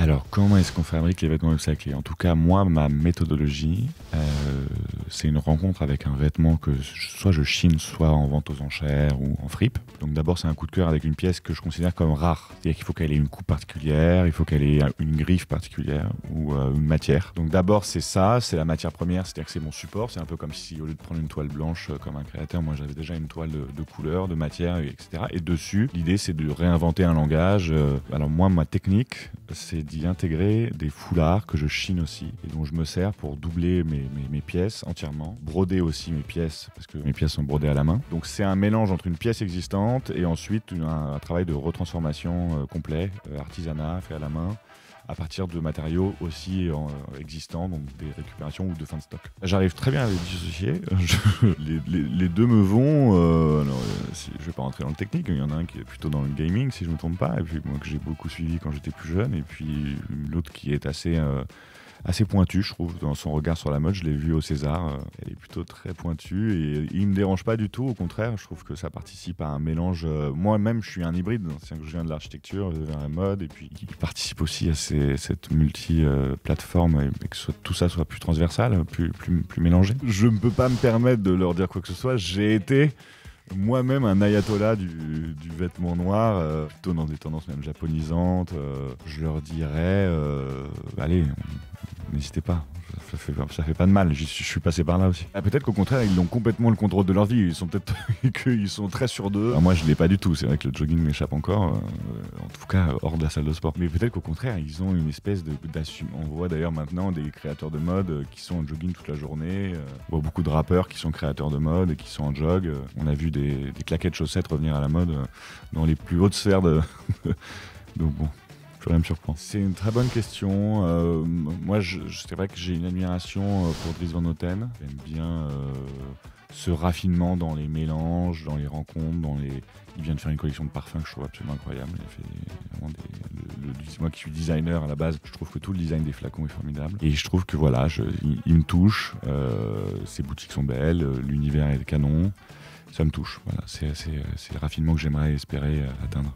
Alors, comment est-ce qu'on fabrique les vêtements upcyclés? En tout cas, moi, ma méthodologie, c'est une rencontre avec un vêtement que soit je chine, soit en vente aux enchères ou en fripe. Donc d'abord, c'est un coup de cœur avec une pièce que je considère comme rare. C'est-à-dire qu'il faut qu'elle ait une coupe particulière, il faut qu'elle ait une griffe particulière ou une matière. Donc d'abord, c'est ça, c'est la matière première, c'est-à-dire que c'est mon support. C'est un peu comme si, au lieu de prendre une toile blanche comme un créateur, moi j'avais déjà une toile de couleur, de matière, etc. Et dessus, l'idée, c'est de réinventer un langage. Alors moi, ma technique, c'est d'y intégrer des foulards que je chine aussi et dont je me sers pour doubler mes pièces entièrement, broder aussi mes pièces parce que mes pièces sont brodées à la main. Donc c'est un mélange entre une pièce existante et ensuite un travail de retransformation complet, artisanat fait à la main, à partir de matériaux aussi existants, donc des récupérations ou de fin de stock. J'arrive très bien à les dissocier. Les deux me vont. Je vais pas rentrer dans le technique. Il y en a un qui est plutôt dans le gaming, si je me trompe pas, et puis moi que j'ai beaucoup suivi quand j'étais plus jeune, et puis l'autre qui est assez pointue, je trouve, dans son regard sur la mode. Je l'ai vu au César, elle est plutôt très pointue et il me dérange pas du tout, au contraire, je trouve que ça participe à un mélange. Moi-même, je suis un hybride, c'est-à-dire que je viens de l'architecture, vers la mode, et puis il participe aussi à cette multi-plateforme et que tout ça soit plus transversal, plus mélangé. Je ne peux pas me permettre de leur dire quoi que ce soit. J'ai été moi-même un ayatollah du vêtement noir, plutôt dans des tendances même japonisantes. Je leur dirais, allez, n'hésitez pas, ça fait pas de mal, je suis passé par là aussi. Ah, peut-être qu'au contraire, ils ont complètement le contrôle de leur vie, ils sont peut-être qu'ils sont très sûrs d'eux. Alors moi, je l'ai pas du tout, c'est vrai que le jogging m'échappe encore, en tout cas hors de la salle de sport. Mais peut-être qu'au contraire, ils ont une espèce d'assume. On voit d'ailleurs maintenant des créateurs de mode qui sont en jogging toute la journée, on voit beaucoup de rappeurs qui sont créateurs de mode et qui sont en jog. On a vu des claquettes chaussettes revenir à la mode dans les plus hautes sphères de... Donc bon, plus rien me surprend. C'est une très bonne question. Moi, c'est vrai que j'ai une admiration pour Dries Van Noten. J'aime bien ce raffinement dans les mélanges, dans les rencontres, Il vient de faire une collection de parfums que je trouve absolument incroyable. Il a fait vraiment moi qui suis designer à la base, je trouve que tout le design des flacons est formidable. Et je trouve que voilà, il me touche. Ses boutiques sont belles, l'univers est canon. Ça me touche. Voilà, c'est le raffinement que j'aimerais espérer atteindre.